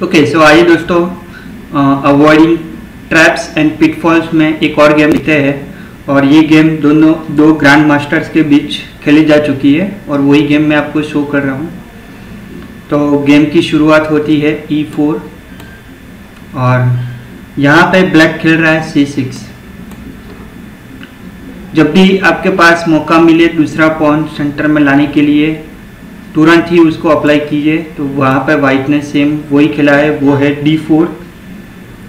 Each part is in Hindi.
ओके सो आइए दोस्तों, अवॉइडिंग ट्रैप्स एंड पिटफॉल्स में एक और गेम लेते हैं। और ये गेम दो ग्रैंड मास्टर्स के बीच खेली जा चुकी है और वही गेम मैं आपको शो कर रहा हूँ। तो गेम की शुरुआत होती है E4 और यहाँ पे ब्लैक खेल रहा है C6। जब भी आपके पास मौका मिले दूसरा पॉन सेंटर में लाने के लिए तुरंत ही उसको अप्लाई कीजिए। तो वहाँ पे वाइट ने सेम वही खेला है, वो है D4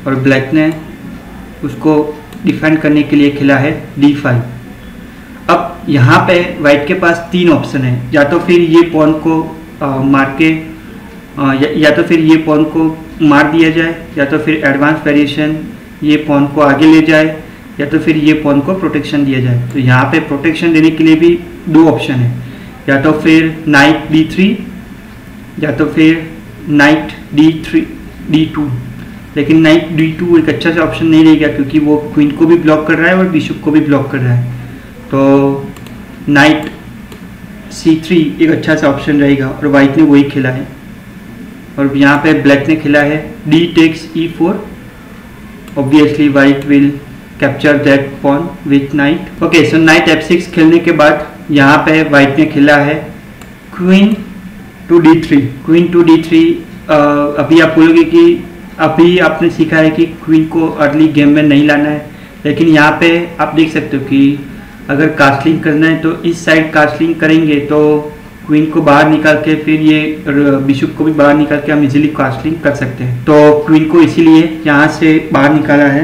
और ब्लैक ने उसको डिफेंड करने के लिए खेला है D5। अब यहाँ पे वाइट के पास तीन ऑप्शन है, या तो फिर ये पॉन को मार के या तो फिर ये पॉन को मार दिया जाए, या तो फिर एडवांस वेरिएशन ये पॉन को आगे ले जाए, या तो फिर ये पॉन को प्रोटेक्शन दिया जाए। तो यहाँ पे प्रोटेक्शन देने के लिए भी दो ऑप्शन है, या तो फिर नाइट D3 या तो फिर नाइट D2। लेकिन नाइट D2 एक अच्छा सा ऑप्शन नहीं रहेगा क्योंकि वो क्वीन को भी ब्लॉक कर रहा है और बिशप को भी ब्लॉक कर रहा है। तो नाइट C3 एक अच्छा सा ऑप्शन रहेगा और वाइट ने वही खेला है। और यहाँ पे ब्लैक ने खेला है D takes E4। Obviously white will capture that pawn with knight. Okay so knight F6 खेलने के बाद यहाँ पे वाइट ने खेला है queen to D3। Queen to D3 अभी आप बोलोगे कि अभी आपने सीखा है कि क्वीन को अर्ली गेम में नहीं लाना है, लेकिन यहाँ पे आप देख सकते हो कि अगर कास्टलिंग करना है तो इस साइड कास्टलिंग करेंगे तो क्वीन को बाहर निकाल के फिर ये बिशप को भी बाहर निकाल के हम इजीली कास्टलिंग कर सकते हैं। तो क्वीन को इसीलिए यहाँ से बाहर निकाला है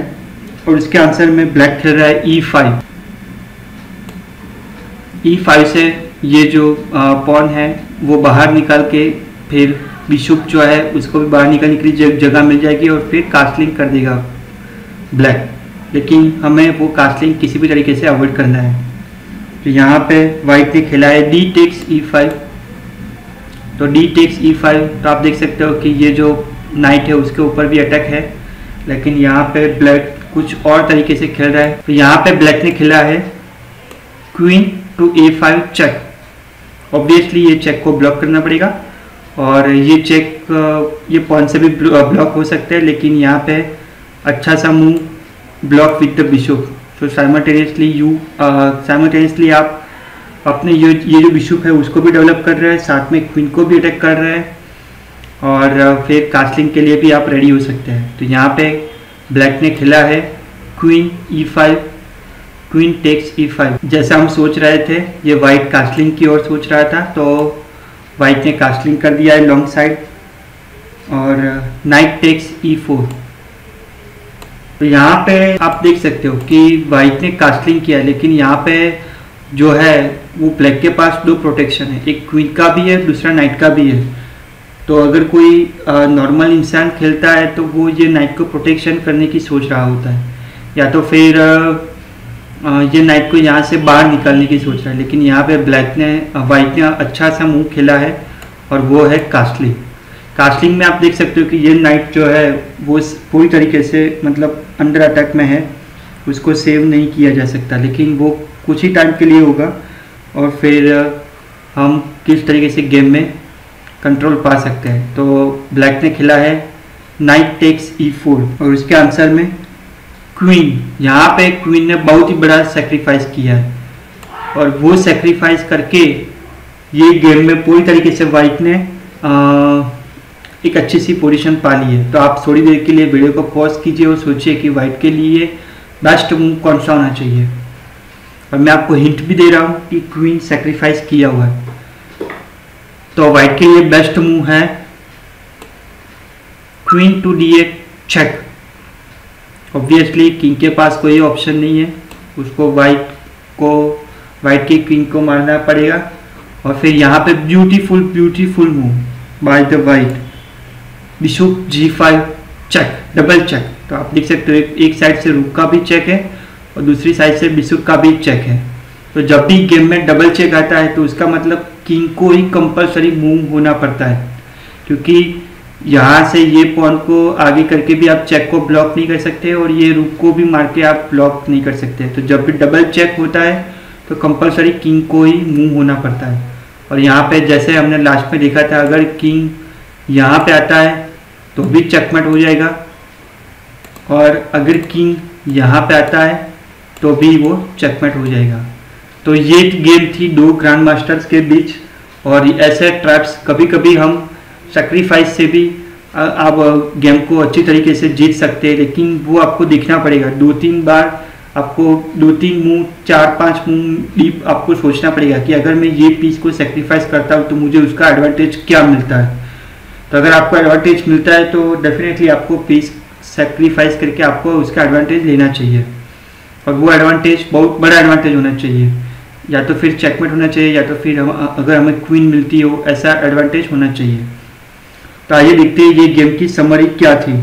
और इसके आंसर में ब्लैक खेल रहा है E5। E5 से ये जो पॉन है वो बाहर निकाल के फिर बिशप जो है उसको भी बाहर निकालने के लिए जगह मिल जाएगी और फिर कास्टलिंग कर देगा ब्लैक। लेकिन हमें वो कास्टलिंग किसी भी तरीके से अवॉइड करना है। तो यहाँ पे वाइट ने खेला है D takes E5। तो D takes E5 तो आप देख सकते हो कि ये जो नाइट है उसके ऊपर भी अटैक है, लेकिन यहाँ पे ब्लैक कुछ और तरीके से खेल रहा है। तो यहाँ पे ब्लैक ने खेला है queen to A5 check. Obviously ये चेक को ब्लॉक करना पड़ेगा और ये चेक ये पॉन से भी ब्लॉक हो सकता है, लेकिन यहाँ पे अच्छा सा move block with the bishop. तो साइमल्टेनियसली आप अपने ये जो बिशप है उसको भी डेवलप कर रहे हैं, साथ में क्वीन को भी अटैक कर रहे हैं और फिर कास्टलिंग के लिए भी आप रेडी हो सकते हैं। तो यहाँ पे ब्लैक ने खेला है queen E5, queen takes E5। जैसा हम सोच रहे थे ये वाइट कास्टलिंग की ओर सोच रहा था, तो वाइट ने कास्टलिंग कर दिया है लॉन्ग साइड और नाइट टेक्स E4। तो यहाँ पे आप देख सकते हो कि वाइट ने कास्टलिंग किया, लेकिन यहाँ पे जो है वो ब्लैक के पास दो प्रोटेक्शन है, एक क्वीन का भी है दूसरा नाइट का भी है। तो अगर कोई नॉर्मल इंसान खेलता है तो वो ये नाइट को प्रोटेक्शन करने की सोच रहा होता है, या तो फिर ये नाइट को यहाँ से बाहर निकालने की सोच रहा है। लेकिन यहाँ पे वाइट ने अच्छा सा मूव खेला है और वो है कास्टलिंग। कास्टलिंग में आप देख सकते हो कि ये नाइट जो है वो पूरी तरीके से मतलब अंडर अटैक में है, उसको सेव नहीं किया जा सकता, लेकिन वो कुछ ही टाइम के लिए होगा और फिर हम किस तरीके से गेम में कंट्रोल पा सकते हैं। तो ब्लैक ने खेला है नाइट टेक्स E4 और उसके आंसर में क्वीन। यहाँ पे क्वीन ने बहुत ही बड़ा सेक्रीफाइस किया है और वो सेक्रीफाइस करके ये गेम में पूरी तरीके से वाइट ने एक अच्छी सी पोजीशन पा ली है। तो आप थोड़ी देर के लिए वीडियो को पॉज कीजिए और सोचिए कि वाइट के लिए बेस्ट मूव कौन सा होना चाहिए। और मैं आपको हिंट भी दे रहा हूँ कि क्वीन सेक्रीफाइस किया हुआ है, तो वाइट के लिए बेस्ट मूव है queen to D8 check. Obviously king के पास कोई ऑप्शन नहीं है, उसको वाइट की क्वीन को मारना पड़ेगा। और फिर यहाँ पे beautiful move by the white, bishop G5 check, double check. तो आप देख सकते हो एक साइड से रूक का भी चेक है और दूसरी साइड से बिशप का भी चेक है। तो जब भी गेम में डबल चेक आता है तो उसका मतलब किंग को ही कंपलसरी मूव होना पड़ता है, क्योंकि यहाँ से ये पॉन को आगे करके भी आप चेक को ब्लॉक नहीं कर सकते और ये रूक को भी मार के आप ब्लॉक नहीं कर सकते। तो जब भी डबल चेक होता है तो कंपलसरी किंग को ही मूव होना पड़ता है। और यहाँ पे जैसे हमने लास्ट में देखा था, अगर किंग यहाँ पे आता है तो भी चेकमेट हो जाएगा, और अगर किंग यहाँ पे आता है तो भी वो चेकमेट हो जाएगा। तो ये गेम थी दो ग्रैंड मास्टर्स के बीच। और ऐसे ट्रैप्स कभी कभी हम सेक्रीफाइस से भी आप गेम को अच्छी तरीके से जीत सकते हैं, लेकिन वो आपको देखना पड़ेगा। 2-3 बार आपको 2-3 मूव 4-5 मूव डीप आपको सोचना पड़ेगा कि अगर मैं ये पीस को सेक्रीफाइस करता हूँ तो मुझे उसका एडवांटेज क्या मिलता है। तो अगर आपको एडवांटेज मिलता है तो डेफिनेटली आपको पीस सेक्रीफाइस करके आपको उसका एडवांटेज लेना चाहिए, और वो एडवांटेज बहुत बड़ा एडवांटेज होना चाहिए। या तो फिर चेकमेट होना चाहिए, या तो फिर अगर हमें क्वीन मिलती हो ऐसा एडवांटेज होना चाहिए। तो आइए देखते हैं ये गेम की समरी क्या थी।